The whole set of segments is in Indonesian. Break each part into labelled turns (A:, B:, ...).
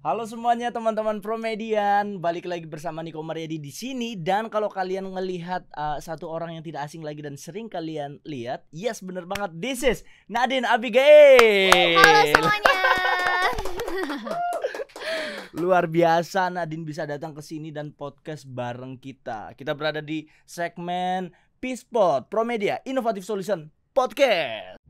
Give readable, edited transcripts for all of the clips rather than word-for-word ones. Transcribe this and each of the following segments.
A: Halo semuanya teman-teman Promedian, balik lagi bersama Niko Mariadi di sini. Dan kalau kalian ngelihat satu orang yang tidak asing lagi dan sering kalian lihat, yes bener banget, this is Nadine Abigail.
B: Halo semuanya.
A: Luar biasa Nadine bisa datang ke sini dan podcast bareng kita. Kita berada di segmen Peacepod Promedia Innovative Solution Podcast.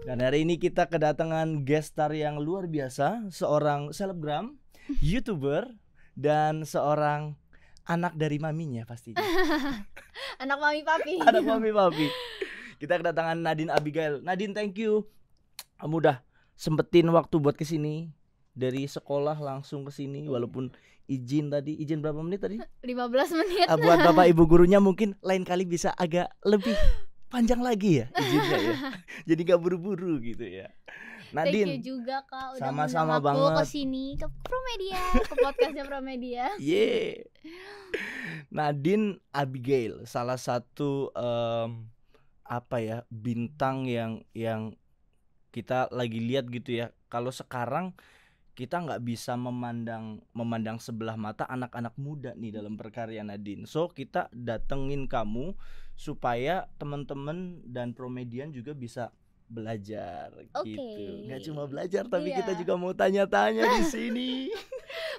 A: Dan hari ini kita kedatangan guest star yang luar biasa, seorang selebgram, YouTuber, dan seorang anak dari maminya pastinya.
B: Anak mami papi.
A: Anak mami papi. Kita kedatangan Nadine Abigail. Nadine, thank you. Kamu udah sempetin waktu buat kesini. Dari sekolah langsung kesini, walaupun izin berapa menit tadi?
B: 15 menit.
A: Buat bapak ibu gurunya mungkin lain kali bisa agak lebih panjang lagi ya izinnya ya. Jadi gak buru-buru gitu ya. Nadine,
B: thank you juga Kak udah
A: sama-sama
B: ngundang aku
A: banget
B: kesini ke Promedia, ke podcastnya Promedia.
A: Yeah. Nadine Abigail, salah satu bintang yang kita lagi lihat gitu ya. Kalau sekarang kita nggak bisa memandang sebelah mata anak-anak muda nih dalam berkarya Nadine. So kita datengin kamu supaya teman-teman dan Promedian juga bisa belajar gitu. Nggak cuma belajar tapi kita juga mau tanya-tanya di sini.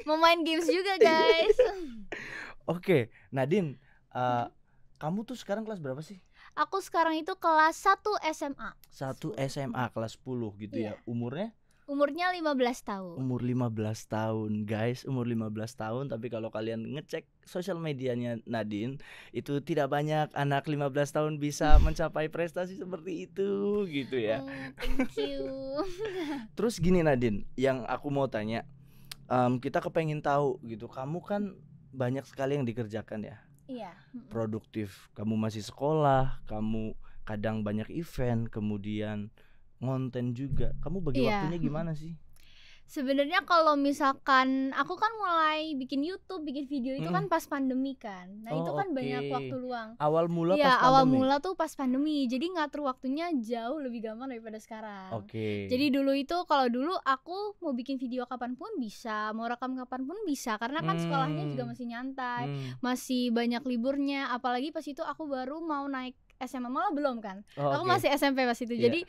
B: Mau main games juga guys.
A: Oke, Nadine, kamu tuh sekarang kelas berapa sih?
B: Aku sekarang itu kelas 1 SMA.
A: 1 SMA kelas 10 gitu ya.
B: Umurnya 15 tahun.
A: Umur 15 tahun guys, umur 15 tahun. Tapi kalau kalian ngecek sosial medianya Nadine, itu tidak banyak anak 15 tahun bisa mencapai prestasi seperti itu gitu ya.
B: Thank you.
A: Terus gini Nadine, yang aku mau tanya, kita kepengen tahu gitu, kamu kan banyak sekali yang dikerjakan ya.
B: Iya.
A: Produktif, kamu masih sekolah, kamu kadang banyak event, kemudian ngonten juga. Kamu bagi waktunya gimana sih?
B: Sebenarnya kalau misalkan aku kan mulai bikin YouTube, bikin video itu kan pas pandemi kan. Nah, itu kan banyak waktu luang.
A: Awal mula pas pandemi.
B: Awal mula tuh pas pandemi. Jadi ngatur waktunya jauh lebih gampang daripada sekarang. Jadi dulu itu kalau dulu aku mau bikin video kapanpun bisa, mau rekam kapanpun bisa karena kan sekolahnya juga masih nyantai, masih banyak liburnya. Apalagi pas itu aku baru mau naik SMA, malah belum kan. Aku masih SMP pas itu. Jadi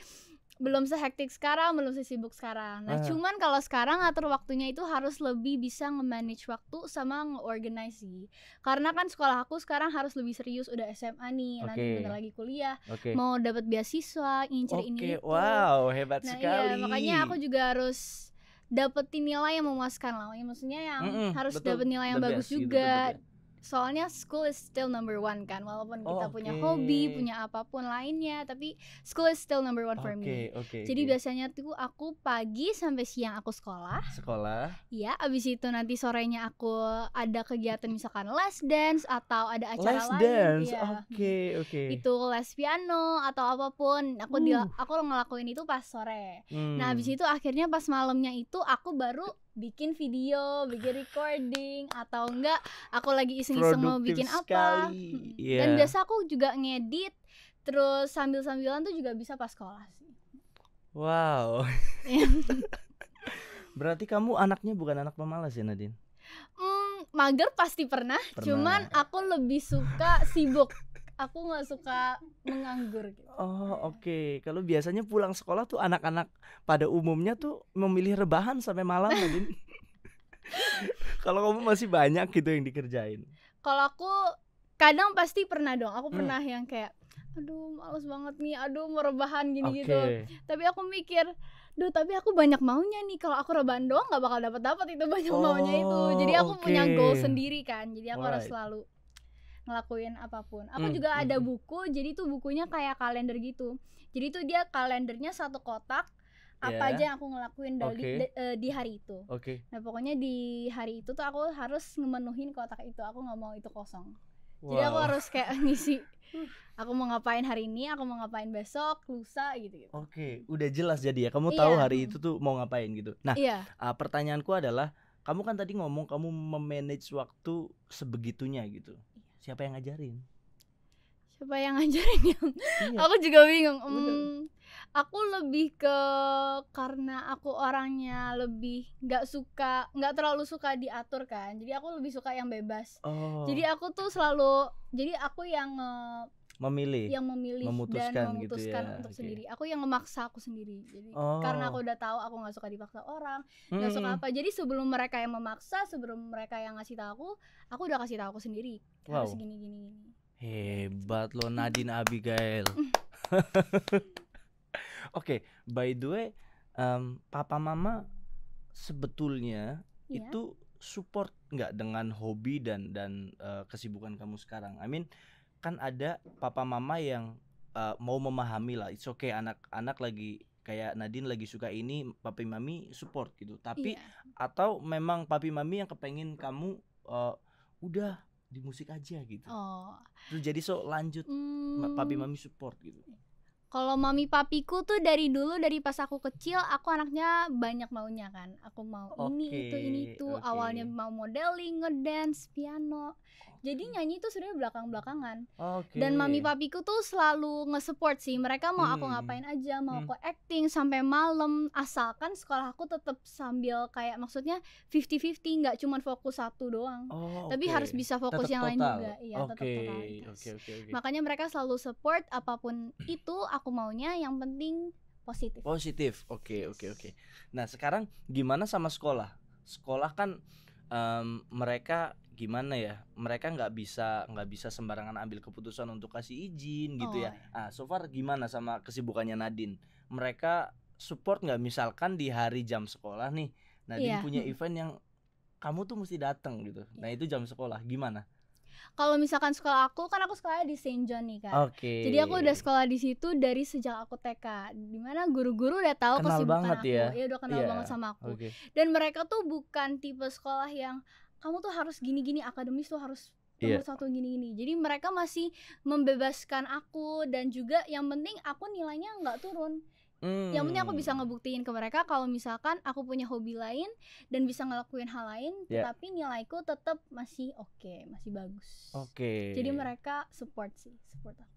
B: belum sehektik sekarang, belum sesibuk sekarang. Nah, cuman kalau sekarang ngatur waktunya itu harus lebih bisa nge-manage waktu sama nge-organize sih. Karena kan sekolah aku sekarang harus lebih serius, udah SMA nih, nanti bentar lagi kuliah, mau dapat beasiswa, ngincer ini itu.
A: Wow, hebat sekali.
B: Iya, makanya aku juga harus dapetin nilai yang memuaskan lah. Maksudnya yang harus dapat nilai yang bagus juga. Gitu, soalnya school is still number one kan, walaupun kita punya hobi, punya apapun lainnya, tapi school is still number one for me. Jadi biasanya tuh aku pagi sampai siang aku sekolah. Ya, abis itu nanti sorenya aku ada kegiatan misalkan les dance atau ada acara lain. Itu les piano atau apapun. Aku ngelakuin itu pas sore. Nah, abis itu akhirnya pas malamnya itu aku baru bikin video, bikin recording, atau enggak aku lagi iseng-iseng mau bikin apa. Dan biasa aku juga ngedit, terus sambil-sambilan tuh juga bisa pas sekolah sih.
A: Wow. Berarti kamu anaknya bukan anak pemalas ya Nadine?
B: Mager pasti pernah. Cuman aku lebih suka sibuk. Aku nggak suka menganggur gitu.
A: Kalau biasanya pulang sekolah tuh anak-anak pada umumnya tuh memilih rebahan sampai malam Nadine. Kalau kamu masih banyak gitu yang dikerjain.
B: Kalau aku kadang pasti pernah dong. Aku pernah yang kayak aduh males banget nih, aduh mau rebahan gini gitu. Tapi aku mikir, tapi aku banyak maunya nih. Kalau aku rebahan doang nggak bakal dapat itu banyak maunya itu. Jadi aku punya goal sendiri kan. Jadi aku harus selalu ngelakuin apapun. Aku juga ada buku, jadi tuh bukunya kayak kalender gitu. Jadi tuh dia kalendernya satu kotak, apa aja yang aku ngelakuin di hari itu. Nah pokoknya di hari itu tuh aku harus ngemenuhin kotak itu. Aku nggak mau itu kosong. Jadi aku harus kayak ngisi. Aku mau ngapain hari ini, aku mau ngapain besok, lusa gitu.
A: Udah jelas jadi ya. Kamu tahu hari itu tuh mau ngapain gitu. Nah, pertanyaanku adalah, kamu kan tadi ngomong kamu memanage waktu sebegitunya gitu. Siapa yang ngajarin?
B: Siapa yang ngajarin yang aku juga bingung. Aku lebih ke karena aku orangnya lebih nggak terlalu suka diatur kan, jadi aku lebih suka yang bebas. Jadi aku tuh selalu, jadi aku yang memilih
A: memutuskan
B: dan
A: gitu
B: memutuskan
A: ya.
B: untuk sendiri. Aku yang memaksa aku sendiri. Jadi karena aku udah tahu aku nggak suka dipaksa orang, nggak suka apa. Jadi sebelum mereka yang memaksa, sebelum mereka yang ngasih tahu aku udah kasih tahu aku sendiri. Harus gini.
A: Hebat lo Nadine Abigail. Oke, by the way, papa mama sebetulnya itu support nggak dengan hobi dan kesibukan kamu sekarang? I mean, kan ada papa mama yang mau memahami lah, it's okay, anak lagi kayak Nadine lagi suka ini, papi mami support gitu. Tapi atau memang papi mami yang kepengen kamu udah di musik aja gitu. Terus jadi lanjut papi mami support gitu.
B: Kalau mami papiku tuh dari dulu, dari pas aku kecil, aku anaknya banyak maunya kan. Aku mau ini itu. Awalnya mau modeling, ngedance, piano. Jadi nyanyi tuh sebenarnya belakang-belakangan. Dan mami papiku tuh selalu nge-support sih. Mereka mau aku ngapain aja, mau aku acting sampai malam, asalkan sekolah aku tetap sambil kayak maksudnya 50-50, nggak cuma fokus satu doang. Tapi harus bisa fokus tetep yang lain juga. Iya, tetap totalitas. Makanya mereka selalu support apapun itu aku maunya, yang penting positif.
A: Oke. Nah, sekarang gimana sama sekolah? Sekolah kan mereka gimana ya, mereka nggak bisa sembarangan ambil keputusan untuk kasih izin gitu ya. So far gimana sama kesibukannya Nadine? Mereka support nggak, misalkan di hari jam sekolah nih Nadine punya event yang kamu tuh mesti datang gitu. Nah itu jam sekolah gimana?
B: Kalau misalkan sekolah aku kan, aku sekolahnya di Saint John nih kan. Jadi aku udah sekolah di situ dari sejak aku TK. Dimana guru-guru udah tahu
A: kenal
B: kesibukan
A: banget
B: aku.
A: Ya
B: udah kenal banget sama aku. Dan mereka tuh bukan tipe sekolah yang kamu tuh harus gini-gini, akademis tuh harus nomor satu gini-gini. Jadi mereka masih membebaskan aku, dan juga yang penting aku nilainya nggak turun. Yang penting aku bisa ngebuktiin ke mereka kalau misalkan aku punya hobi lain dan bisa ngelakuin hal lain, tapi nilaiku tetap masih masih bagus. Jadi mereka support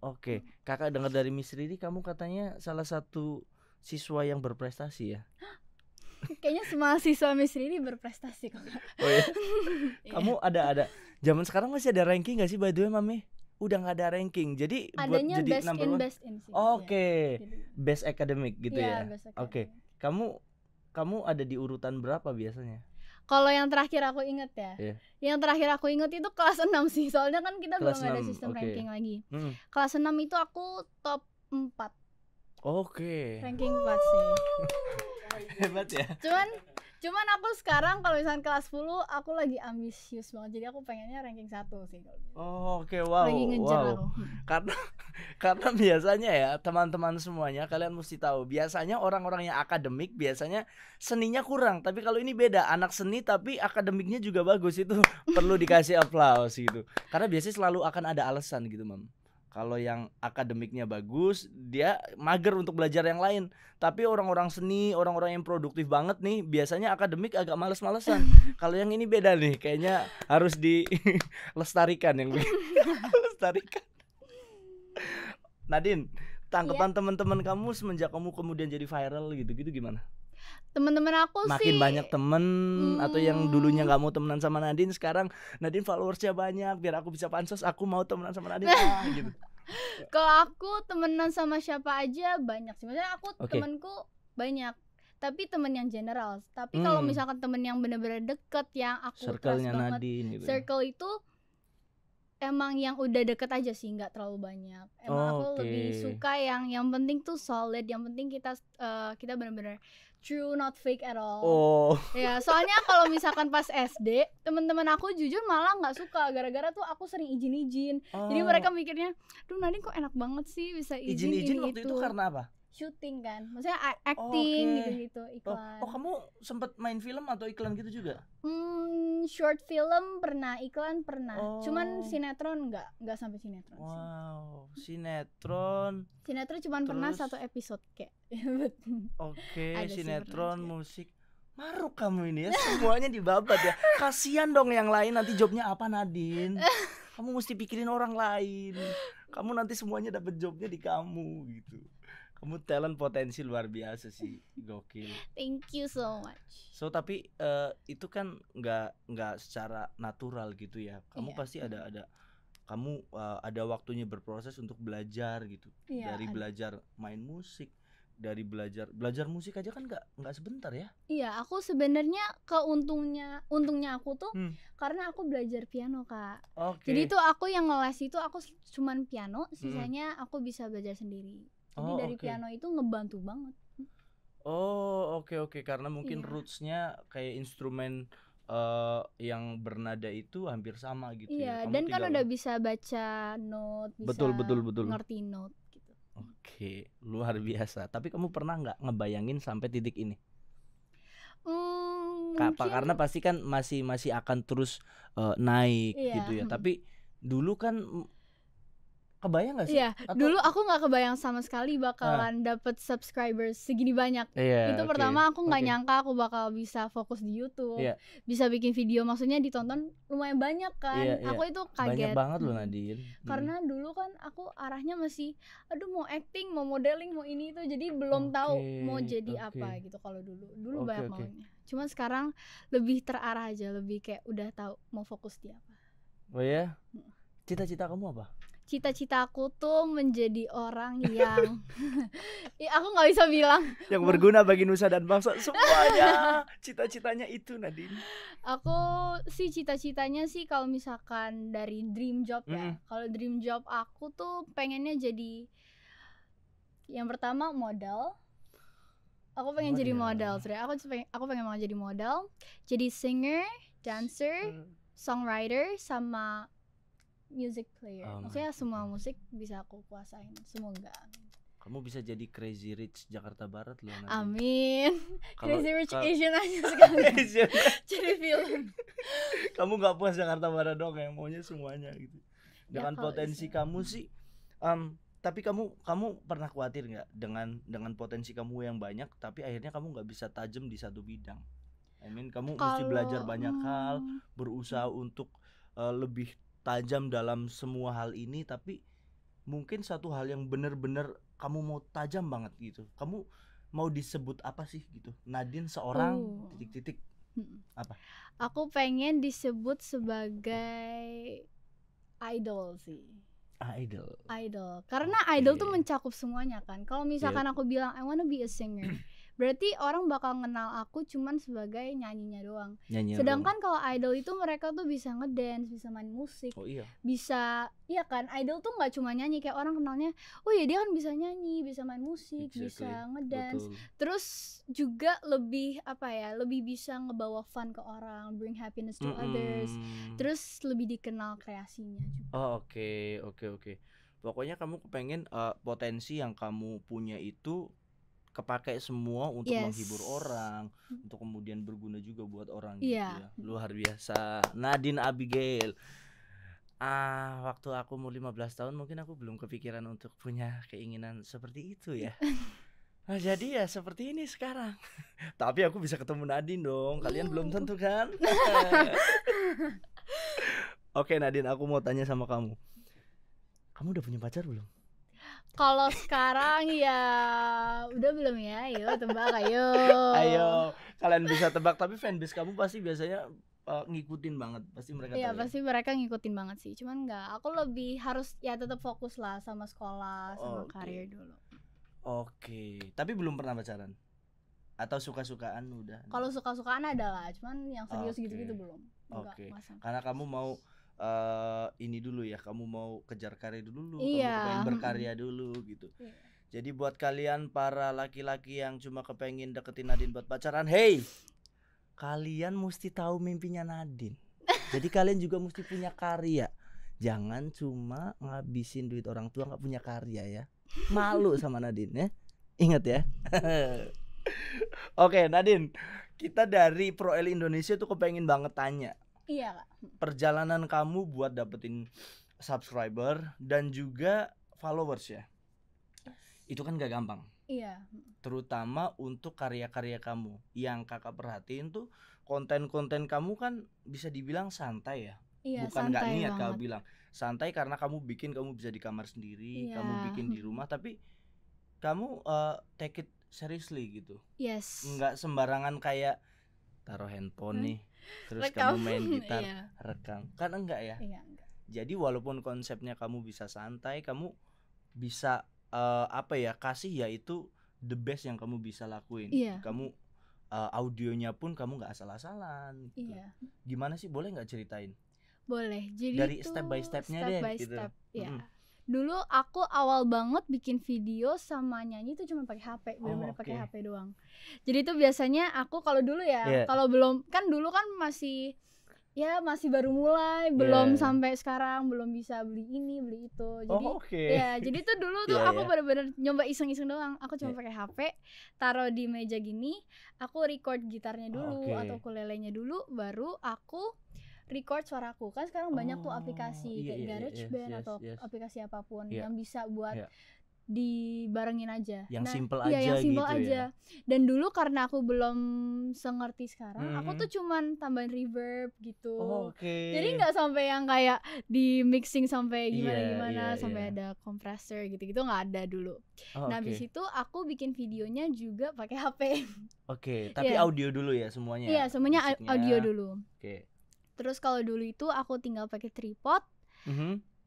B: aku.
A: Kakak dengar dari Miss Riri, kamu katanya salah satu siswa yang berprestasi ya?
B: Kayaknya semua siswa Miss Riri berprestasi kok.
A: Kamu ada zaman sekarang masih ada ranking nggak sih by the way, Mami? Udah nggak ada ranking, jadi
B: adanya
A: buat jadi number one.
B: Best in sih.
A: Best academic gitu ya. Kamu ada di urutan berapa biasanya?
B: Kalau yang terakhir aku inget ya, yang terakhir aku inget itu kelas 6 sih, soalnya kan kita belum ada sistem ranking lagi. Kelas 6 itu aku top 4. Ranking 4 sih.
A: Hebat ya.
B: Cuman aku sekarang kalau misalnya kelas 10 aku lagi ambisius banget, jadi aku pengennya ranking 1 sih kalau.
A: Wow.
B: Lagi ngejar aku.
A: Karena biasanya ya teman-teman semuanya, kalian mesti tahu, biasanya orang-orang yang akademik biasanya seninya kurang, tapi kalau ini beda, anak seni tapi akademiknya juga bagus, itu perlu dikasih aplaus gitu. Karena biasanya selalu akan ada alasan gitu, Mam. Kalau yang akademiknya bagus, dia mager untuk belajar yang lain. Tapi orang-orang seni, orang-orang yang produktif banget nih, biasanya akademik agak males-malesan. Kalau yang ini beda nih, kayaknya harus dilestarikan yang lestarikan. Nadine, tanggapan teman-teman kamu semenjak kamu kemudian jadi viral gitu-gitu gimana?
B: Teman-teman aku
A: makin
B: sih
A: banyak temen, atau yang dulunya nggak mau temenan sama Nadine, sekarang Nadine followersnya banyak, biar aku bisa pansos, aku mau temenan sama Nadine gitu.
B: Kalau aku temenan sama siapa aja banyak sih, maksudnya aku temenku banyak, tapi temen yang general. Tapi kalau misalkan temen yang bener-bener deket, yang aku
A: circle-nya
B: trust banget,
A: Nadine gitu.
B: Circle itu emang yang udah deket aja sih, nggak terlalu banyak. Emang aku lebih suka yang penting tuh solid, yang penting kita bener-bener true, not fake at all. Ya, soalnya kalau misalkan pas SD, teman-teman aku jujur malah nggak suka, gara-gara tuh aku sering izin-izin. Jadi mereka mikirnya, duh Nadine kok enak banget sih bisa izin
A: waktu itu karena apa?
B: Syuting kan, maksudnya acting gitu-gitu, iklan.
A: Kamu sempet main film atau iklan gitu juga?
B: Short film pernah, iklan pernah. Cuman sinetron nggak sampai sinetron.
A: Wow, sinetron
B: cuman pernah 1 episode kayak.
A: Sinetron, musik. Maruk kamu ini ya, semuanya dibabat ya. Kasian dong yang lain, nanti jobnya apa Nadine? Kamu mesti pikirin orang lain. Kamu nanti semuanya dapat jobnya di kamu gitu. Kamu talent potensi luar biasa sih, gokil.
B: Thank you so much.
A: So tapi itu kan nggak secara natural gitu ya. Kamu pasti ada kamu ada waktunya berproses untuk belajar gitu. Dari belajar main musik, dari belajar musik aja kan nggak sebentar ya.
B: Iya, aku sebenarnya untungnya aku tuh karena aku belajar piano, Kak. Jadi itu aku yang ngeles itu aku cuman piano, sisanya aku bisa belajar sendiri. Jadi dari piano itu ngebantu banget.
A: Oke. Karena mungkin rootsnya kayak instrumen yang bernada itu hampir sama gitu ya.
B: Kamu dan kan udah bisa baca note, bisa
A: betul.
B: ngerti note gitu.
A: Oke, luar biasa. Tapi kamu pernah nggak ngebayangin sampai titik ini? Karena pasti kan masih akan terus naik gitu ya. Tapi dulu kan kebayang gak sih?
B: Iya, dulu aku nggak kebayang sama sekali bakalan dapet subscribers segini banyak. Itu pertama aku nggak nyangka aku bakal bisa fokus di YouTube, bisa bikin video, maksudnya ditonton lumayan banyak kan. Aku itu kaget.
A: Banyak banget loh Nadine.
B: Karena dulu kan aku arahnya masih, aduh mau acting, mau modeling, mau ini itu, jadi belum tahu mau jadi apa gitu. Kalau dulu banyak maunya. Cuman sekarang lebih terarah aja, lebih kayak udah tahu mau fokus di apa.
A: Oh ya? Cita-cita kamu apa?
B: Cita-cita aku tuh menjadi orang yang aku nggak bisa bilang
A: yang berguna bagi nusa dan bangsa semuanya. Cita-citanya itu Nadine.
B: Aku sih cita-citanya sih kalau misalkan dari dream job ya. Kalau dream job aku tuh pengennya jadi yang pertama model. Aku pengen jadi model. Aku pengen banget jadi model, jadi singer, dancer, songwriter, sama music player. Maksudnya semua musik bisa aku kuasain, semoga.
A: Kamu bisa jadi Crazy Rich Jakarta Barat loh nanti.
B: Amin. Crazy Rich Asian aja sekali. Jadi film.
A: Kamu nggak puas Jakarta Barat dong, yang maunya semuanya gitu. Dengan potensi kamu sih, tapi kamu pernah khawatir nggak dengan potensi kamu yang banyak, tapi akhirnya kamu nggak bisa tajam di satu bidang? Kamu mesti belajar banyak hal, berusaha untuk lebih tajam dalam semua hal ini, tapi mungkin satu hal yang benar-benar kamu mau tajam banget gitu. Kamu mau disebut apa sih gitu? Nadine seorang titik-titik apa?
B: Aku pengen disebut sebagai idol sih. Idol. Karena idol tuh mencakup semuanya kan. Kalau misalkan aku bilang I wanna be a singer, berarti orang bakal kenal aku cuman sebagai nyanyinya doang. Sedangkan kalau idol itu mereka tuh bisa ngedance, bisa main musik, bisa, iya kan, idol tuh nggak cuma nyanyi, kayak orang kenalnya, oh ya dia kan bisa nyanyi, bisa main musik, bisa ngedance. Terus juga lebih lebih bisa ngebawa fun ke orang, bring happiness to others. Terus lebih dikenal kreasinya juga.
A: Oke. Pokoknya kamu kepengen potensi yang kamu punya itu kepakai semua untuk menghibur orang, untuk kemudian berguna juga buat orang gitu ya. Luar biasa. Nadine Abigail. Waktu aku mau 15 tahun mungkin aku belum kepikiran untuk punya keinginan seperti itu ya. Nah, jadi ya seperti ini sekarang. Tapi aku bisa ketemu Nadine dong. Kalian belum tentu kan? Oke Nadine, aku mau tanya sama kamu. Kamu udah punya pacar belum?
B: Kalau sekarang ya udah belum ya? Ayo tebak, ayo.
A: Kalian bisa tebak, tapi fanbase kamu pasti biasanya ngikutin banget, pasti mereka.
B: Iya, pasti mereka ngikutin banget sih. Cuman aku lebih harus ya tetap fokus lah sama sekolah, sama karir dulu.
A: Oke. Tapi belum pernah pacaran? Atau suka-sukaan udah?
B: Kalau suka-sukaan ada lah, cuman yang serius gitu-gitu belum.
A: Oke. Karena kamu mau ini dulu ya, kamu mau kejar karir dulu, kamu kepengen berkarya dulu gitu. Jadi buat kalian para laki-laki yang cuma kepengen deketin Nadine buat pacaran, hey, kalian mesti tahu mimpinya Nadine. Jadi kalian juga mesti punya karya. Jangan cuma ngabisin duit orang tua nggak punya karya ya. Malu sama Nadine ya. Ingat ya. Oke Nadine, kita dari ProEli Indonesia tuh kepengen banget tanya.
B: Iya Kak.
A: Perjalanan kamu buat dapetin subscriber dan juga followers ya. Itu kan gak gampang.
B: Iya.
A: Terutama untuk karya-karya kamu. Yang kakak perhatiin tuh konten-konten kamu kan bisa dibilang santai ya. Bukan nggak niat, kamu bilang santai karena kamu bisa di kamar sendiri, kamu bikin di rumah, tapi kamu take it seriously gitu. Nggak sembarangan kayak taruh handphone nih terus kamu main gitar rekam, kan enggak ya?
B: Enggak.
A: Jadi walaupun konsepnya kamu bisa santai, kamu bisa kasih yaitu the best yang kamu bisa lakuin. Kamu audionya pun kamu nggak asal-asalan gitu. Gimana sih, boleh nggak ceritain?
B: Boleh. Jadi
A: dari step by stepnya deh gitu.
B: Dulu aku awal banget bikin video sama nyanyi itu cuma pakai HP, benar-benar pakai HP doang. Jadi itu biasanya aku kalau dulu ya, kalau belum, kan dulu kan masih baru mulai, belum sampai sekarang belum bisa beli ini beli itu. Jadi jadi tuh dulu tuh aku benar-benar nyoba iseng-iseng doang. Aku cuma pakai HP, taruh di meja gini, aku record gitarnya dulu atau ukulelenya dulu, baru aku record suaraku. Kan sekarang banyak tuh aplikasi kayak GarageBand atau aplikasi apapun yang bisa buat dibarengin aja.
A: Yang simple aja
B: yang simple
A: gitu
B: aja. Dan dulu karena aku belum sengerti sekarang, aku tuh cuman tambahin reverb gitu. Jadi nggak sampai yang kayak di mixing sampai gimana sampai ada compressor gitu-gitu, nggak ada dulu. Nah habis itu aku bikin videonya juga pakai HP.
A: Tapi audio dulu ya semuanya.
B: Iya, semuanya audio dulu. Terus kalau dulu itu aku tinggal pakai tripod,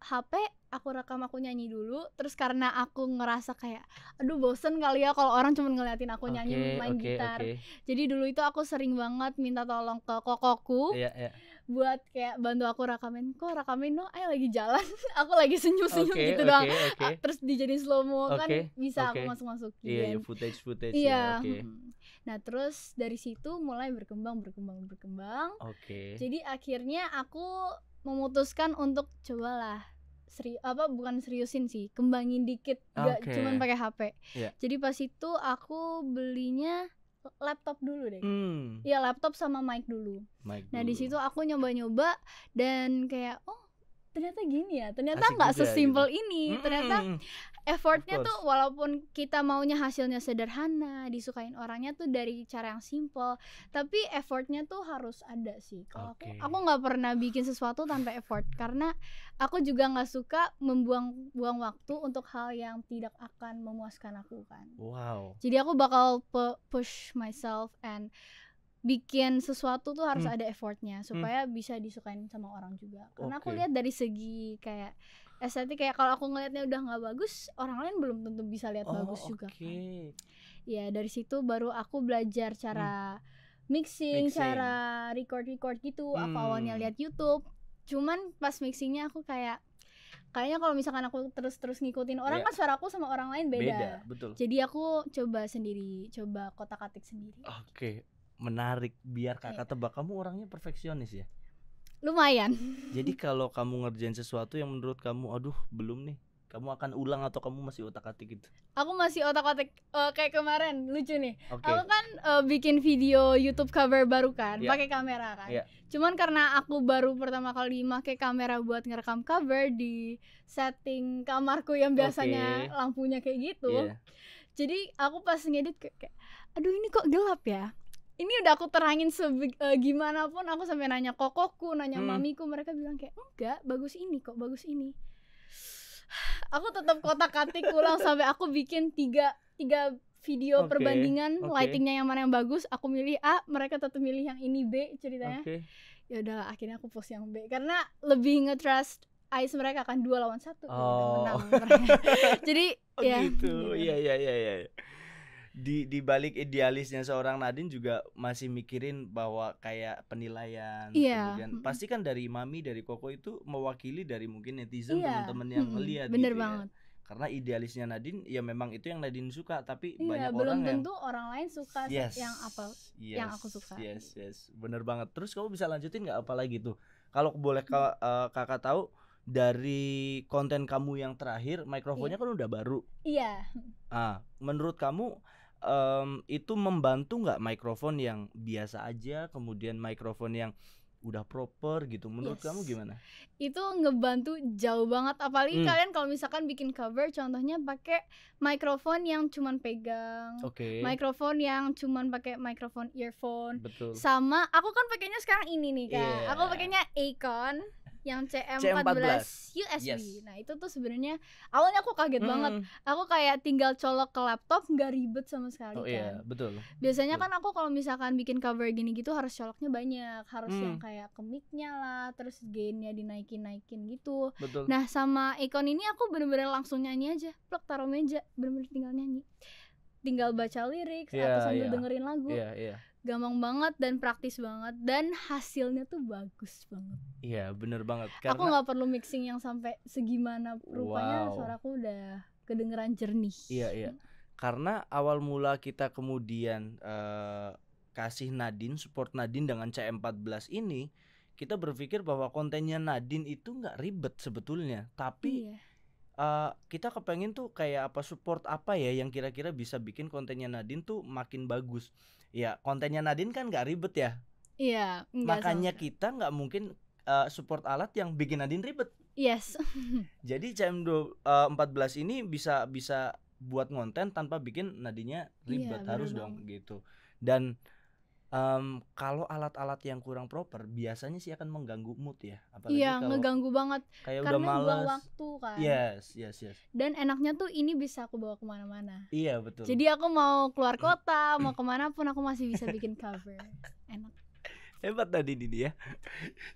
B: HP, aku rekam aku nyanyi dulu. Terus karena aku ngerasa kayak aduh bosen kali ya kalau orang cuma ngeliatin aku nyanyi main gitar. Jadi dulu itu aku sering banget minta tolong ke kokoku buat kayak bantu aku rekamin. Kok rekamin dong, ayo lagi jalan aku lagi senyum-senyum gitu doang. Terus dijadiin slow mo kan bisa aku masuk-masukin.
A: Footage
B: Nah terus dari situ mulai berkembang. Jadi akhirnya aku memutuskan untuk cobalah bukan seriusin sih, kembangin dikit, gak cuman pakai HP. Jadi pas itu aku belinya laptop dulu deh. Laptop sama mic dulu. Nah di situ aku nyoba-nyoba dan kayak ternyata gini ya, ternyata nggak sesimpel ini. Ternyata effortnya tuh walaupun kita maunya hasilnya sederhana, disukain orangnya tuh dari cara yang simple, tapi effortnya tuh harus ada sih. Kalau aku nggak pernah bikin sesuatu tanpa effort, karena aku juga nggak suka membuang waktu untuk hal yang tidak akan memuaskan aku kan. Jadi aku bakal push myself and bikin sesuatu tuh harus ada effortnya supaya bisa disukain sama orang juga. Karena aku lihat dari segi kayak estetik, kayak kalau aku ngelihatnya udah nggak bagus, orang lain belum tentu bisa lihat bagus juga kan. Ya dari situ baru aku belajar cara mixing, cara record gitu. Aku awalnya lihat YouTube, cuman pas mixingnya aku kayaknya kalau misalkan aku terus ngikutin orang kan suaraku sama orang lain beda. Jadi aku coba sendiri, coba kotak-atik sendiri.
A: Menarik. Biar kakak tebak, kamu orangnya perfeksionis ya?
B: Lumayan.
A: Jadi kalau kamu ngerjain sesuatu yang menurut kamu aduh belum nih, kamu akan ulang atau kamu masih otak-atik gitu?
B: Aku masih otak-atik. Kayak kemarin lucu nih. Aku kan bikin video YouTube cover baru kan, pakai kamera kan. Cuman karena aku baru pertama kali pakai kamera buat ngerekam cover di setting kamarku yang biasanya lampunya kayak gitu. Jadi aku pas ngedit kayak aduh ini kok gelap ya. Ini udah aku terangin gimana pun, aku sampai nanya kokoku, nanya mamiku, mereka bilang kayak enggak, bagus ini kok, bagus ini. Aku tetap kotak-atik ulang sampai aku bikin tiga video perbandingan lightingnya yang mana yang bagus. Aku milih A, mereka tetap milih yang ini B ceritanya. Ya udah akhirnya aku post yang B karena lebih nge-trust eyes mereka kan 2 lawan 1 gitu, menang mereka. Jadi
A: gitu. Iya. Di balik idealisnya seorang Nadine juga masih mikirin bahwa kayak penilaian, kemudian pasti kan dari mami, dari koko itu mewakili dari mungkin netizen, teman-teman yang ngelihat
B: bener
A: gitu
B: banget.
A: Karena idealisnya Nadine ya memang itu yang Nadine suka, tapi
B: belum
A: banyak orang
B: tentu orang lain suka yang aku suka.
A: Bener banget. Terus kamu bisa lanjutin nggak apa lagi tuh? Kalau boleh kakak tahu, dari konten kamu yang terakhir, mikrofonnya kan udah baru. Menurut kamu itu membantu nggak mikrofon yang biasa aja, kemudian mikrofon yang udah proper gitu, menurut kamu gimana?
B: Itu ngebantu jauh banget, apalagi kalian kalau misalkan bikin cover, contohnya pakai mikrofon yang cuman pegang, mikrofon yang cuman pakai mikrofon earphone. Sama aku kan pakainya sekarang ini nih kan, aku pakainya Acon Yang CM14 USB. Yes. Nah, itu tuh sebenarnya awalnya aku kaget banget. Aku kayak tinggal colok ke laptop, nggak ribet sama sekali kan.
A: Iya, betul.
B: Biasanya kan aku kalau misalkan bikin cover gini gitu harus coloknya banyak, harus yang kayak ke mic-nya lah, terus gain-nya dinaikin gitu.
A: Betul.
B: Nah, sama Icon ini aku bener-bener langsung nyanyi aja, plug taruh meja, bener-bener tinggal nyanyi. Tinggal baca lirik atau sambil dengerin lagu. Gampang banget dan praktis banget dan hasilnya tuh bagus banget.
A: Iya, bener banget.
B: Karena aku nggak perlu mixing yang sampai segimana, rupanya suaraku udah kedengeran jernih.
A: Iya. Karena awal mula kita kemudian kasih Nadine, support Nadine dengan CM14 ini, kita berpikir bahwa kontennya Nadine itu nggak ribet sebetulnya, tapi kita kepengen tuh kayak support apa ya yang kira-kira bisa bikin kontennya Nadine tuh makin bagus. Ya, kontennya Nadine kan nggak ribet ya.
B: Iya.
A: Makanya kita nggak mungkin support alat yang bikin Nadine ribet.
B: Yes.
A: Jadi CM14 ini bisa buat konten tanpa bikin Nadine-nya ribet, harus dong gitu. Dan kalau alat-alat yang kurang proper biasanya sih akan mengganggu mood ya.
B: Apalagi ngeganggu banget.
A: Kayak
B: karena
A: udah males.
B: Buang waktu kan.
A: Yes.
B: Dan enaknya tuh ini bisa aku bawa kemana-mana.
A: Iya, betul.
B: Jadi aku mau keluar kota, mau kemana pun aku masih bisa bikin cover. Enak.
A: Hebat tadi Din ya.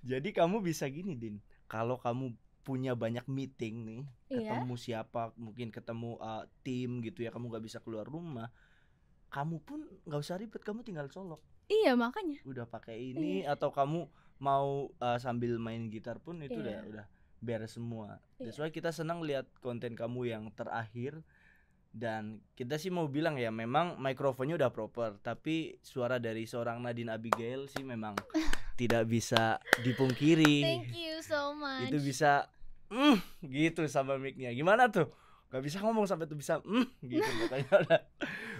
A: Jadi kamu bisa gini Din, kalau kamu punya banyak meeting nih, ketemu siapa, mungkin ketemu tim gitu ya, kamu gak bisa keluar rumah, kamu pun gak usah ribet, kamu tinggal colok.
B: Iya, makanya.
A: Udah pakai ini atau kamu mau sambil main gitar pun itu udah beres semua. That's why kita senang lihat konten kamu yang terakhir. Dan kita sih mau bilang ya, memang mikrofonnya udah proper, tapi suara dari seorang Nadine Abigail sih memang tidak bisa dipungkiri.
B: Thank you so much.
A: Itu bisa gitu sama mic-nya. Gimana tuh? Gak bisa ngomong sampai tuh bisa gitu. Makanya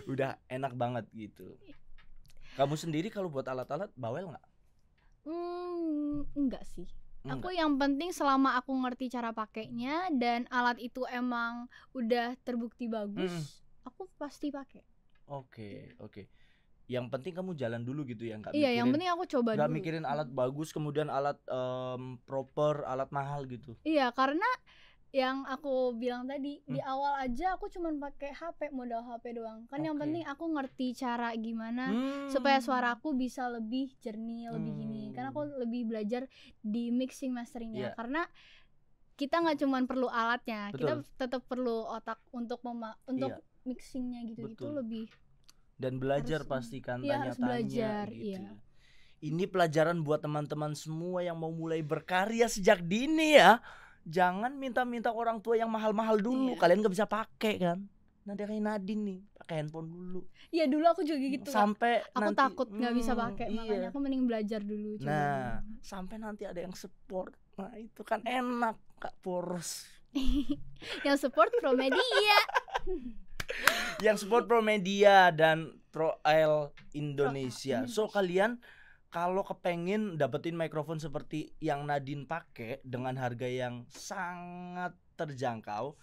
A: udah enak banget gitu. Kamu sendiri kalau buat alat-alat bawel gak?
B: Enggak sih. Aku yang penting selama aku ngerti cara pakainya dan alat itu emang udah terbukti bagus, aku pasti pakai.
A: Oke. Yang penting kamu jalan dulu gitu ya,
B: yang penting aku coba dulu.
A: Gak mikirin alat bagus kemudian alat proper, alat mahal gitu.
B: Iya, karena yang aku bilang tadi di awal aja aku cuman pakai HP, modal HP doang. Kan yang penting aku ngerti cara gimana supaya suaraku bisa lebih jernih, lebih gini. Karena aku lebih belajar di mixing masteringnya. Karena kita nggak cuman perlu alatnya, kita tetap perlu otak untuk mixingnya gitu lebih.
A: Dan belajar pastikan tanya-tanya gitu.
B: Iya.
A: Ini pelajaran buat teman-teman semua yang mau mulai berkarya sejak dini ya. Jangan minta-minta orang tua yang mahal-mahal dulu. Kalian gak bisa pakai kan. Nanti kayak Nadine nih, pakai handphone dulu.
B: Iya, dulu aku juga gitu.
A: Sampai
B: aku nanti, takut gak bisa pakai, makanya aku mending belajar dulu.
A: Nah, sampai nanti ada yang support. Nah, itu kan enak, Kak Poros.
B: Yang support Promedia.
A: Yang support Promedia dan ProL Indonesia. So kalian kalau kepengen dapetin mikrofon seperti yang Nadine pakai dengan harga yang sangat terjangkau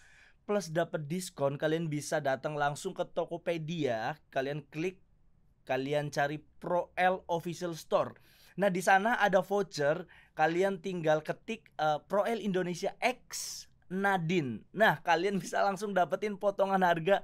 A: plus dapat diskon, kalian bisa datang langsung ke Tokopedia, kalian klik, kalian cari ProL Official Store. Nah, di sana ada voucher, kalian tinggal ketik ProL Indonesia X Nadine. Nah, kalian bisa langsung dapetin potongan harga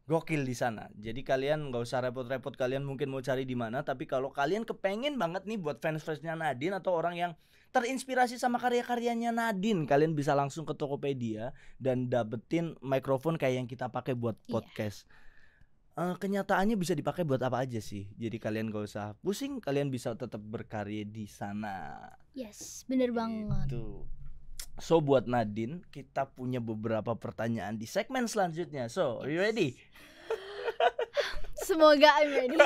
A: gokil di sana. Jadi kalian nggak usah repot-repot, kalian mungkin mau cari di mana, tapi kalau kalian kepengen banget nih buat fans-fansnya Nadine atau orang yang terinspirasi sama karya-karyanya Nadine, kalian bisa langsung ke Tokopedia dan dapetin mikrofon kayak yang kita pakai buat podcast. Kenyataannya bisa dipakai buat apa aja sih. Jadi kalian gak usah pusing, kalian bisa tetap berkarya di sana.
B: Yes, bener banget.
A: So buat Nadine, kita punya beberapa pertanyaan di segmen selanjutnya. So, are you ready?
B: Semoga I'm ready.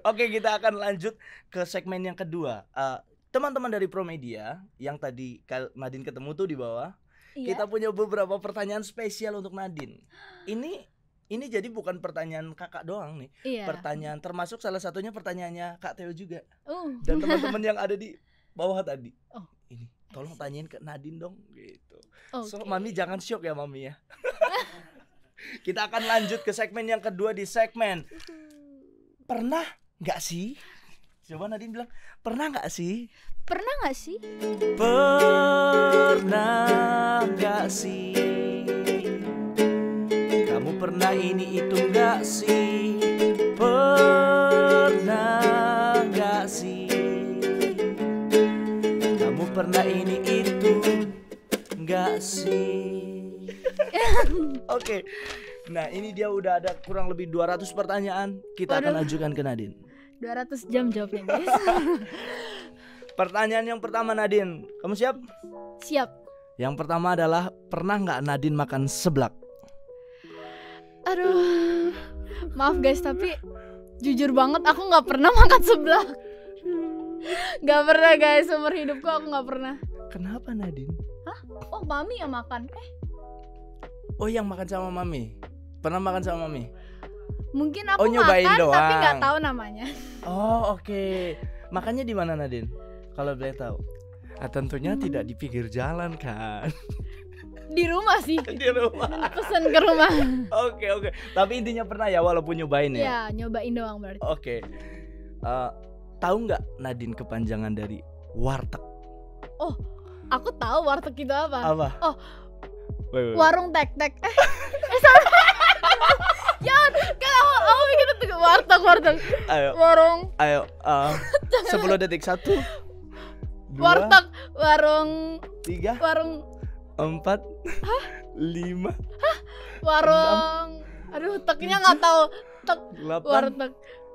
A: Oke, kita akan lanjut ke segmen yang kedua. Teman-teman dari Promedia yang tadi Nadine ketemu tuh di bawah, kita punya beberapa pertanyaan spesial untuk Nadine. Ini jadi bukan pertanyaan kakak doang nih. Pertanyaan termasuk salah satunya pertanyaannya Kak Theo juga. Dan teman-teman yang ada di bawah tadi. Ini tolong tanyain ke Nadine dong gitu. So Mami jangan shock ya Mami ya. Kita akan lanjut ke segmen yang kedua di segmen pernah nggak sih Coba Nadine bilang, pernah nggak sih?
B: Pernah nggak sih?
A: Pernah nggak sih? Kamu pernah ini itu nggak sih? Pernah nggak sih? Kamu pernah ini itu nggak sih? Oke. Nah ini dia udah ada kurang lebih 200 pertanyaan. Kita akan ajukan ke Nadine.
B: 200 jam jawabnya guys.
A: Pertanyaan yang pertama Nadine, kamu siap?
B: Siap.
A: Yang pertama adalah, pernah nggak Nadine makan seblak?
B: Aduh, maaf guys, tapi jujur banget aku nggak pernah makan seblak. Nggak pernah guys, seumur hidupku aku nggak pernah.
A: Kenapa Nadine?
B: Hah? Oh mami yang makan.
A: Oh yang makan sama mami. Pernah makan sama mami?
B: Mungkin aku
A: nyobain
B: makan
A: doang.
B: tapi nggak tahu namanya.
A: Oh oke. Makannya di mana Nadine? Kalau boleh tahu. Tentunya tidak di pinggir jalan kan?
B: Di rumah sih.
A: Di rumah.
B: Pesan ke rumah.
A: Oke. Tapi intinya pernah ya, walaupun nyobain ya.
B: Ya nyobain doang berarti.
A: Oke. Tahu nggak Nadine kepanjangan dari warteg?
B: Oh, aku tahu warteg itu apa.
A: Apa?
B: Oh,
A: wait.
B: Warung tek-tek. Salah. Ya, kan aku mikir itu warteg.
A: Ayo.
B: Warung.
A: Ayo. 10 detik. 1 2
B: Warteg, warung
A: 3
B: warung
A: 4 5
B: warung. Aduh, teknya nggak tahu. Tek
A: 8
B: warteg.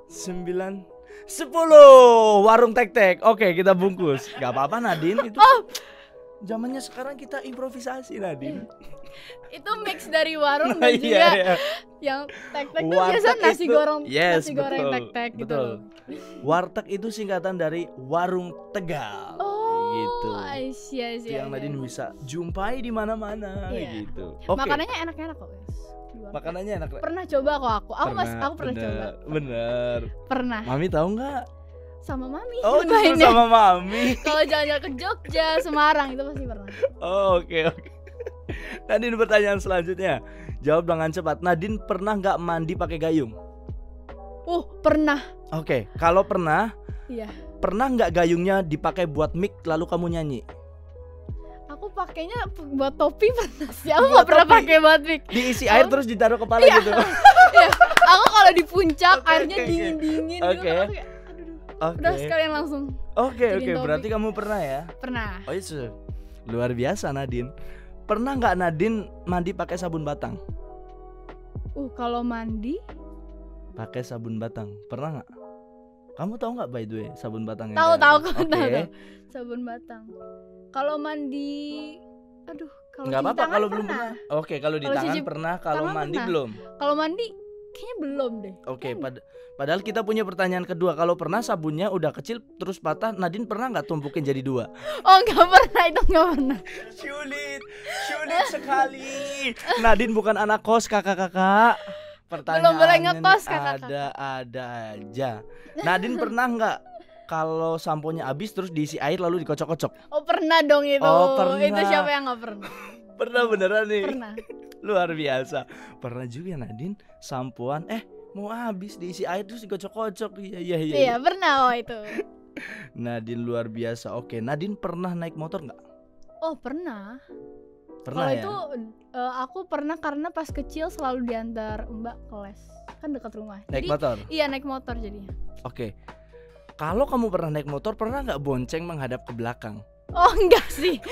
A: 9 10 warung tek-tek. Oke, kita bungkus. Gak apa-apa Nadine itu. Zamannya sekarang kita improvisasi Nadine.
B: Itu mix dari warung dan juga yang tek-tek itu biasa nasi goreng. Nasi goreng tek-tek gitu.
A: Betul. Warteg itu singkatan dari warung Tegal. Gitu. Yang Nadine bisa jumpai di mana-mana gitu.
B: Makanannya enak-enak kok, guys.
A: Makanannya enak.
B: Pernah coba kok aku. Aku pernah coba.
A: Bener.
B: Pernah.
A: Mami tahu nggak?
B: Sama mami.
A: Oh, justru sama mami.
B: Kalau jalan-jalan ke Jogja, Semarang itu pasti pernah.
A: Oh, oke. Nadine, pertanyaan selanjutnya. Jawab dengan cepat. Nadine pernah nggak mandi pakai gayung?
B: Pernah.
A: Oke, kalau pernah.
B: Iya.
A: Pernah nggak gayungnya dipakai buat mic lalu kamu nyanyi?
B: Aku pakainya buat topi pernah sih. Aku nggak pernah pakai buat mic.
A: Diisi air terus ditaruh kepala gitu.
B: Iya. Aku kalau di puncak airnya dingin-dingin gitu. Udah sekalian langsung.
A: Oke. Berarti kamu pernah ya?
B: Pernah.
A: Oh iya, luar biasa Nadine. Pernah nggak Nadine mandi pakai sabun batang?
B: Kalau mandi
A: pakai sabun batang, pernah nggak? Kamu tahu nggak by the way sabun batang?
B: Tahu. Sabun batang. Kalau mandi, kalau
A: nggak apa-apa kalau belum pernah. Oke, kalau di tangan pernah, kalau mandi belum.
B: Kalau mandi kayaknya belum deh.
A: Oke, padahal kita punya pertanyaan kedua. Kalau pernah sabunnya udah kecil terus patah, Nadine pernah nggak tumpukin jadi 2?
B: Oh nggak pernah, itu nggak pernah.
A: Sulit sekali. Nadine bukan anak kos, kakak. Pertanyaan
B: belum boleh ngekos kakak.
A: Ada aja. Nadine pernah nggak kalau samponya habis terus diisi air lalu dikocok-kocok?
B: Oh pernah dong itu.
A: Oh, pernah.
B: Itu siapa yang nggak pernah?
A: Pernah beneran nih.
B: Pernah.
A: Luar biasa. Pernah juga Nadine sampoan mau habis diisi air terus dikocok-kocok. Iya
B: pernah itu.
A: Nadine luar biasa. Oke, Nadine pernah naik motor nggak?
B: Oh pernah.
A: Kalau
B: itu aku pernah karena pas kecil selalu diantar Mbak ke les, kan dekat rumah.
A: Naik motor?
B: Iya naik motor jadinya.
A: Oke. Kalau kamu pernah naik motor, pernah nggak bonceng menghadap ke belakang?
B: Oh enggak sih.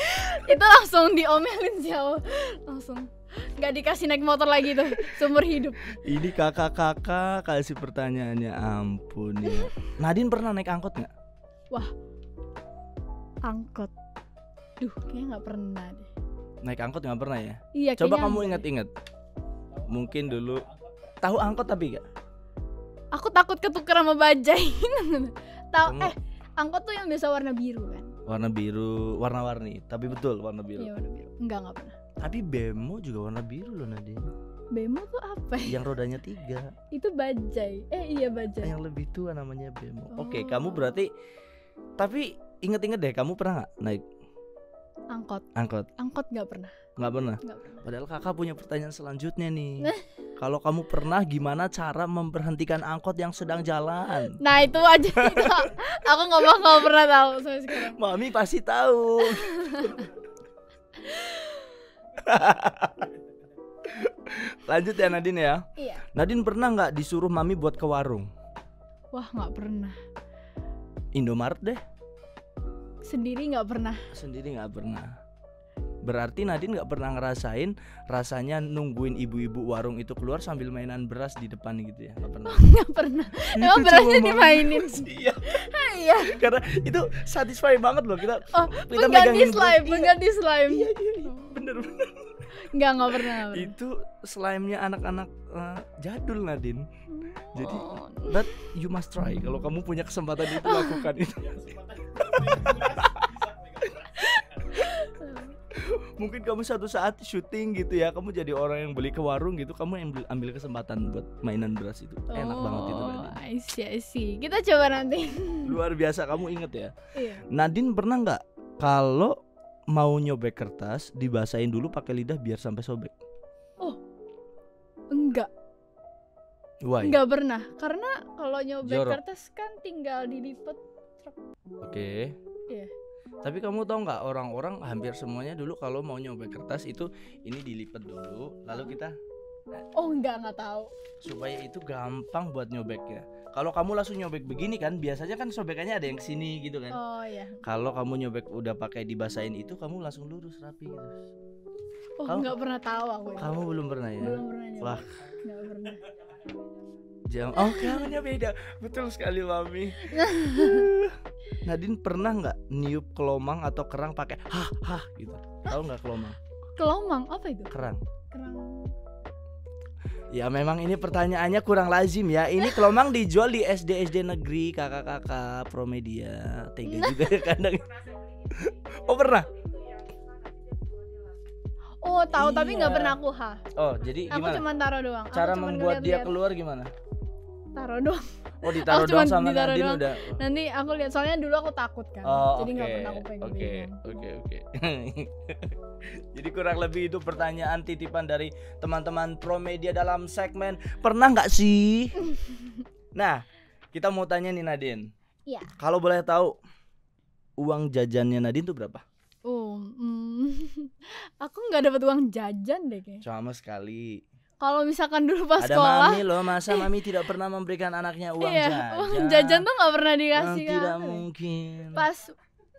B: Itu langsung diomelin sih aku. Langsung nggak dikasih naik motor lagi tuh seumur hidup.
A: Ini kakak kasih pertanyaannya, ampun ya. Nadine pernah naik angkot nggak?
B: Wah, angkot. Kayaknya nggak pernah deh.
A: Naik angkot nggak pernah ya?
B: Iya.
A: Coba kamu ingat-ingat. Mungkin dulu tahu angkot tapi nggak?
B: Aku takut ketukar sama bajai. Tahu angkot tuh yang biasa warna biru kan?
A: Warna biru, warna-warni. Tapi betul warna biru.
B: Iya warna biru. Enggak pernah.
A: Tapi bemo juga warna biru loh Nadine.
B: Bemo tuh apa ya?
A: Yang rodanya 3.
B: Itu bajai. Iya bajai.
A: Yang lebih tua namanya bemo. Oke, kamu berarti. Tapi inget-inget deh, kamu pernah nggak naik
B: angkot?
A: Angkot
B: nggak pernah.
A: Padahal kakak punya pertanyaan selanjutnya nih. Kalau kamu pernah, gimana cara memberhentikan angkot yang sedang jalan?
B: Nah itu aja itu. Aku nggak bakal pernah tahu sampai sekarang.
A: Mami pasti tahu. Lanjut ya Nadine ya.
B: Iya.
A: Nadine pernah nggak disuruh mami buat ke warung?
B: Wah nggak pernah.
A: Indomaret deh.
B: Sendiri nggak pernah.
A: Sendiri nggak pernah. Berarti Nadine nggak pernah ngerasain rasanya nungguin ibu-ibu warung itu keluar sambil mainan beras di depan gitu ya? Nggak pernah.
B: Nggak pernah. Emang berasnya dimainin.
A: Iya.
B: Iya.
A: Karena itu satisfying banget loh kita. Kita
B: mengganti slime, mengganti slime.
A: Iya. Bener.
B: Nggak pernah.
A: Itu slime-nya anak-anak jadul Nadine. Jadi, but you must try. Kalau kamu punya kesempatan itu lakukan itu. Mungkin kamu suatu saat syuting gitu ya, kamu jadi orang yang beli ke warung gitu, kamu ambil kesempatan buat mainan beras itu. Enak banget itu Nadine.
B: I see. Kita coba nanti.
A: Luar biasa, kamu inget ya?
B: Iya.
A: Nadine pernah nggak kalau mau nyobek kertas dibasahin dulu pakai lidah biar sampai sobek?
B: Oh, enggak.
A: Why?
B: Enggak pernah. Karena kalau nyobek
A: Jorok.
B: kertas kan tinggal dilipet.
A: Oke.
B: Iya.
A: Tapi kamu tahu nggak, orang-orang hampir semuanya dulu kalau mau nyobek kertas itu ini dilipat dulu, lalu kita
B: Oh enggak tahu.
A: supaya itu gampang buat nyobeknya. Kalau kamu langsung nyobek begini kan, biasanya kan sobekannya ada yang kesini gitu kan.
B: Oh iya.
A: Kalau kamu nyobek udah pakai dibasahin itu, kamu langsung lurus rapi gitu.
B: Oh enggak pernah tahu aku itu.
A: Kamu belum pernah ya?
B: Belum pernah nyobek.
A: Wah,
B: Enggak pernah.
A: oh kamunya beda. Betul sekali Mami. Nadine pernah nggak niup kelomang atau kerang pakai hah gitu? Tahu nggak kelomang?
B: Kelomang apa itu?
A: Kerang.
B: Kerang.
A: Ya memang ini pertanyaannya kurang lazim ya. Ini kelomang dijual di SD negeri, kakak-kakak Promedia. Tega juga ya kadang. Oh pernah?
B: Oh tahu tapi
A: Iya.
B: nggak pernah aku
A: Oh jadi
B: Aku
A: gimana?
B: cuma taruh doang.
A: Cara
B: Aku cuman
A: membuat dia
B: ngeliat-liat.
A: keluar gimana?
B: Taruh doang.
A: Oh ditaruh
B: Aku
A: doang
B: cuman
A: sama
B: ditaruh
A: Nadine
B: doang.
A: udah.
B: Nanti aku lihat soalnya dulu aku takut kan.
A: Oh
B: Jadi nggak pernah aku pegang.
A: Oke. Jadi kurang lebih itu pertanyaan titipan dari teman-teman Promedia dalam segmen pernah nggak sih? Nah, kita mau tanya nih Nadine.
B: Iya.
A: Kalau boleh tahu uang jajannya Nadine tuh berapa?
B: Aku nggak dapat uang jajan deh kayaknya.
A: Sama sekali.
B: Kalau misalkan dulu pas
A: Ada
B: sekolah,
A: mami loh, masa mami tidak pernah memberikan anaknya uang
B: iya,
A: jajan?
B: uang jajan tuh nggak pernah dikasih kan.
A: Tidak mungkin.
B: Pas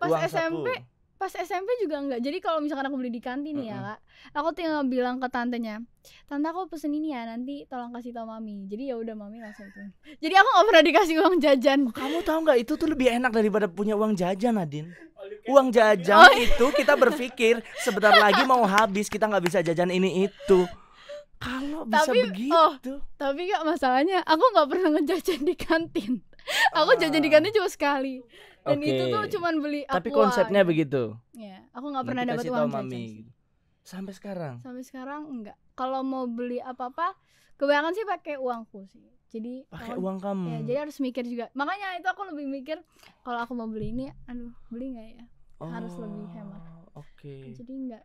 A: Uang
B: SMP,
A: saku.
B: pas SMP juga enggak. Jadi kalau misalkan aku beli di kantin nih ya kak, aku tinggal bilang ke tantenya, tante aku pesen ini ya, nanti tolong kasih tau mami. Jadi ya udah mami langsung itu. Jadi aku nggak pernah dikasih uang jajan.
A: Kamu tahu nggak itu tuh lebih enak daripada punya uang jajan Nadine. Uang jajan itu kita berpikir sebentar lagi mau habis, kita nggak bisa jajan ini itu. Kalau bisa begitu.
B: Tapi kak masalahnya aku nggak pernah ngejajan di kantin. Aku jajan di kantin cuma sekali. Dan itu tuh cuman beli aqua.
A: Tapi konsepnya begitu.
B: Ya, aku nggak pernah dapat
A: Nanti
B: uang
A: kasih tahu
B: jajan.
A: mami. Sampai sekarang.
B: Sampai sekarang enggak. Kalau mau beli apa-apa, kebanyakan sih pakai uangku sih. Jadi
A: Pakai uang kamu.
B: Ya, jadi harus mikir juga. Makanya itu aku lebih mikir kalau aku mau beli ini, aduh, beli nggak ya? Harus lebih hemat.
A: Oke.
B: Jadi enggak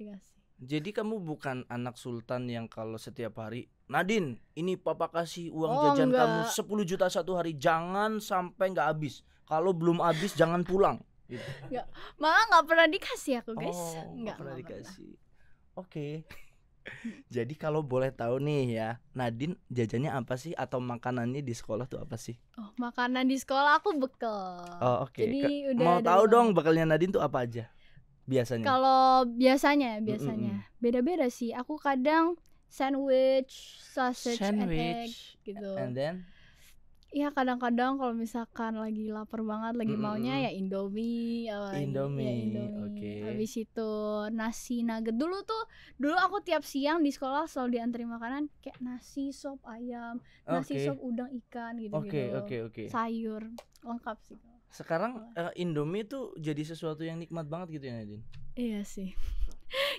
B: dikasih.
A: Jadi kamu bukan anak sultan yang kalau setiap hari, Nadine, ini papa kasih uang jajan
B: enggak.
A: kamu 10 juta satu hari, jangan sampai nggak habis. Kalau belum habis jangan pulang. Gitu.
B: Enggak. Malah nggak pernah dikasih aku, guys.
A: Nggak pernah dikasih. Oke. Jadi kalau boleh tahu nih ya, Nadine jajannya apa sih atau makanannya di sekolah tuh apa sih?
B: Oh, makanan di sekolah aku bekal.
A: Oh, oke.
B: Jadi udah
A: mau
B: ada
A: tahu
B: uang.
A: dong bekalnya Nadine tuh apa aja? Biasanya.
B: Kalau biasanya beda-beda sih. Aku kadang sandwich, sausage and egg gitu.
A: And then
B: Iya kadang-kadang kalau misalkan lagi lapar banget, lagi maunya ya Indomie,
A: Oke.
B: Habis itu nasi nugget. Dulu aku tiap siang di sekolah selalu diantri makanan kayak nasi sop ayam, nasi sop udang ikan gitu-gitu.
A: Oke.
B: Sayur lengkap sih.
A: Sekarang Indomie tuh jadi sesuatu yang nikmat banget gitu ya Nadine.
B: Iya sih.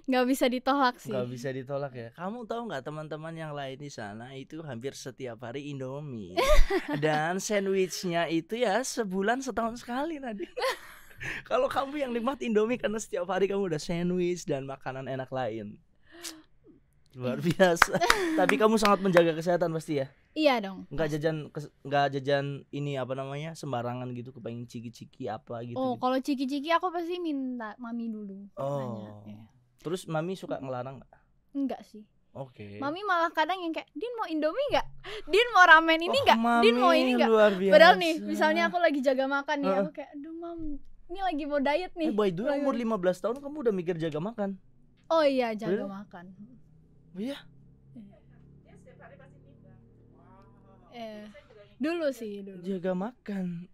B: Nggak bisa ditolak sih.
A: Nggak bisa ditolak ya. Kamu tahu nggak teman-teman yang lain di sana itu hampir setiap hari Indomie. Dan sandwichnya itu ya sebulan setahun sekali Nadine. Kalau kamu yang nikmat Indomie karena setiap hari kamu udah sandwich dan makanan enak lain. Luar biasa. Tapi kamu sangat menjaga kesehatan pasti ya?
B: Iya dong.
A: Nggak jajan ini apa namanya sembarangan gitu, kepengen ciki-ciki apa gitu.
B: Oh, kalau ciki-ciki aku pasti minta mami dulu.
A: Oh. Ya. Terus mami suka ngelarang nggak?
B: Enggak sih.
A: Oke.
B: Mami malah kadang yang kayak, Din mau Indomie nggak? Din mau ramen ini nggak? Din mau ini nggak? Padahal nih, misalnya aku lagi jaga makan nih, aku kayak, aduh mam, ini lagi mau diet nih.
A: By the way, umur 15 tahun kamu udah mikir jaga makan?
B: Oh iya, jaga makan.
A: Oh iya?
B: Dulu sih.
A: Jaga makan.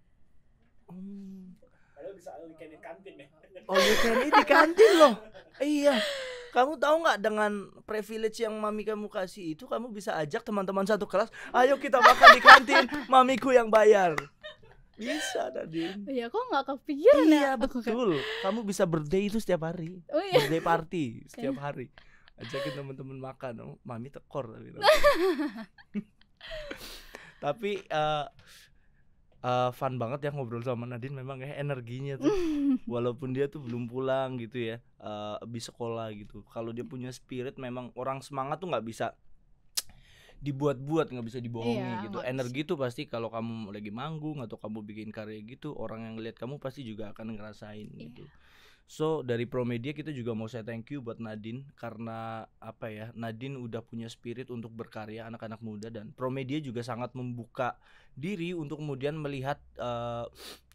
C: Padahal bisa weekend di kantin ya.
A: Oh, weekend di kantin loh. Iya. Kamu tahu nggak dengan privilege yang mami kamu kasih itu, kamu bisa ajak teman-teman satu kelas, ayo kita makan di kantin, mamiku yang bayar. Bisa Nadine.
B: Iya, kok nggak kepikiran ya?
A: Iya betul. Kamu bisa birthday itu setiap hari.
B: Oh, iya.
A: Birthday party setiap hari. Ajakin teman-teman makan. Mami tekor tapi. Tapi fun banget ya ngobrol sama Nadine, memang ya energinya tuh. Walaupun dia tuh belum pulang gitu ya, habis sekolah gitu. Kalau dia punya spirit, memang orang semangat tuh nggak bisa dibuat-buat, nggak bisa dibohongi gitu. Energi tuh pasti kalau kamu lagi manggung atau kamu bikin karya gitu, orang yang lihat kamu pasti juga akan ngerasain gitu. So dari Promedia kita juga mau say thank you buat Nadine, karena apa ya, Nadine udah punya spirit untuk berkarya anak-anak muda, dan Promedia juga sangat membuka diri untuk kemudian melihat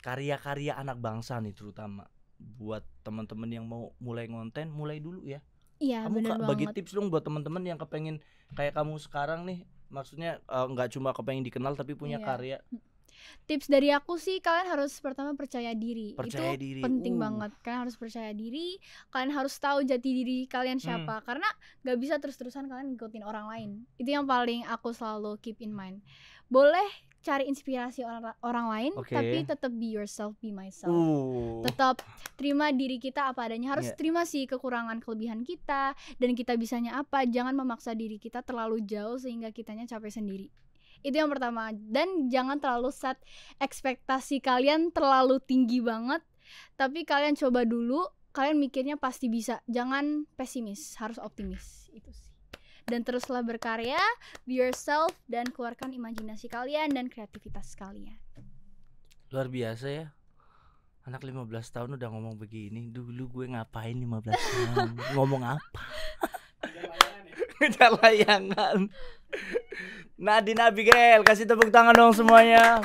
A: karya-karya anak bangsa nih, terutama buat teman-teman yang mau mulai konten, mulai dulu ya.
B: Iya,
A: kamu bagi tips dong buat teman-teman yang kepengen kayak kamu sekarang nih, maksudnya nggak cuma kepengen dikenal tapi punya karya.
B: Tips dari aku sih, kalian harus pertama percaya diri.
A: Percaya
B: itu
A: diri.
B: Penting banget. Kalian harus percaya diri. Kalian harus tahu jati diri kalian siapa. Karena gak bisa terus-terusan kalian ngikutin orang lain. Itu yang paling aku selalu keep in mind. Boleh cari inspirasi orang lain, tapi tetap be yourself, be myself. Tetap terima diri kita apa adanya. Harus terima sih kekurangan kelebihan kita, dan kita bisanya apa. Jangan memaksa diri kita terlalu jauh sehingga kitanya capek sendiri. Itu yang pertama. Dan jangan terlalu set ekspektasi kalian terlalu tinggi banget, tapi kalian coba dulu, kalian mikirnya pasti bisa. Jangan pesimis, harus optimis. Itu sih. Dan teruslah berkarya, be yourself, dan keluarkan imajinasi kalian dan kreativitas kalian.
A: Luar biasa ya. Anak 15 tahun udah ngomong begini. Dulu gue ngapain 15 tahun? Ngomong apa? Ngejar layangan. Nadine Abigail, kasih tepuk tangan dong semuanya.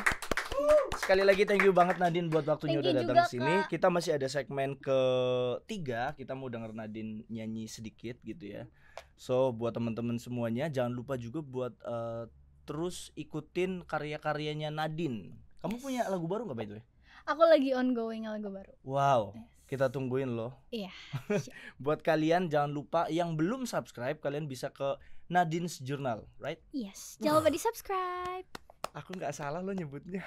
A: Sekali lagi thank you banget Nadine buat waktunya udah datang ke sini. Kita masih ada segmen ketiga, kita mau denger Nadine nyanyi sedikit gitu ya. So buat teman-teman semuanya, jangan lupa juga buat terus ikutin karya-karyanya Nadine. Kamu punya lagu baru nggak by the way?
B: Aku lagi ongoing lagu baru.
A: Wow, kita tungguin loh.
B: Iya.
A: Buat kalian jangan lupa yang belum subscribe, kalian bisa ke Nadine's Journal, right?
B: Yes, jangan lupa di subscribe.
A: Aku nggak salah lo nyebutnya.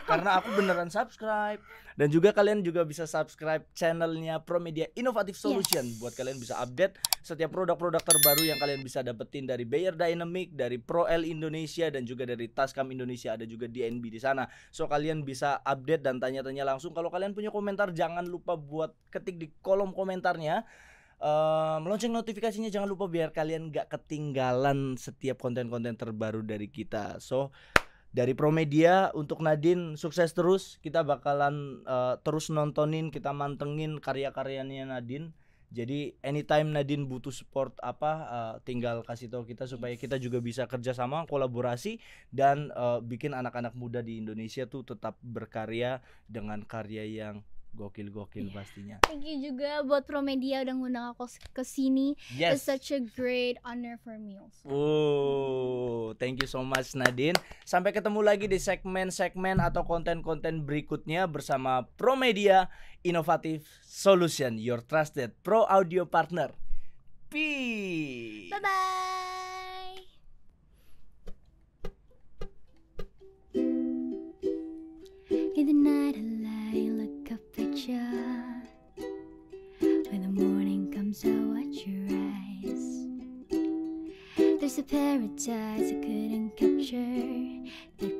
A: Karena aku beneran subscribe. Dan juga kalian juga bisa subscribe channelnya Promedia Innovative Solution. Buat kalian bisa update setiap produk-produk terbaru yang kalian bisa dapetin dari Bayer Dynamic, dari ProL Indonesia, dan juga dari Tascam Indonesia. Ada juga DNB di sana. So kalian bisa update dan tanya-tanya langsung. Kalau kalian punya komentar, jangan lupa buat ketik di kolom komentarnya. Lonceng notifikasinya jangan lupa biar kalian gak ketinggalan setiap konten-konten terbaru dari kita. So dari Promedia untuk Nadine, sukses terus. Kita bakalan terus nontonin, kita mantengin karya-karyanya Nadine. Jadi anytime Nadine butuh support apa, tinggal kasih tahu kita supaya kita juga bisa kerjasama, kolaborasi, dan bikin anak-anak muda di Indonesia tuh tetap berkarya dengan karya yang gokil-gokil pastinya.
B: Thank you juga buat Promedia udah ngundang aku ke sini.
A: Yes.
B: It's such a great honor for me also.
A: Thank you so much Nadine. Sampai ketemu lagi di segmen-segmen atau konten-konten berikutnya bersama Promedia Innovative Solution, your trusted pro audio partner. Peace.
B: Bye bye. In the night I look up at you. When the morning comes I watch your eyes. There's a paradise I couldn't capture that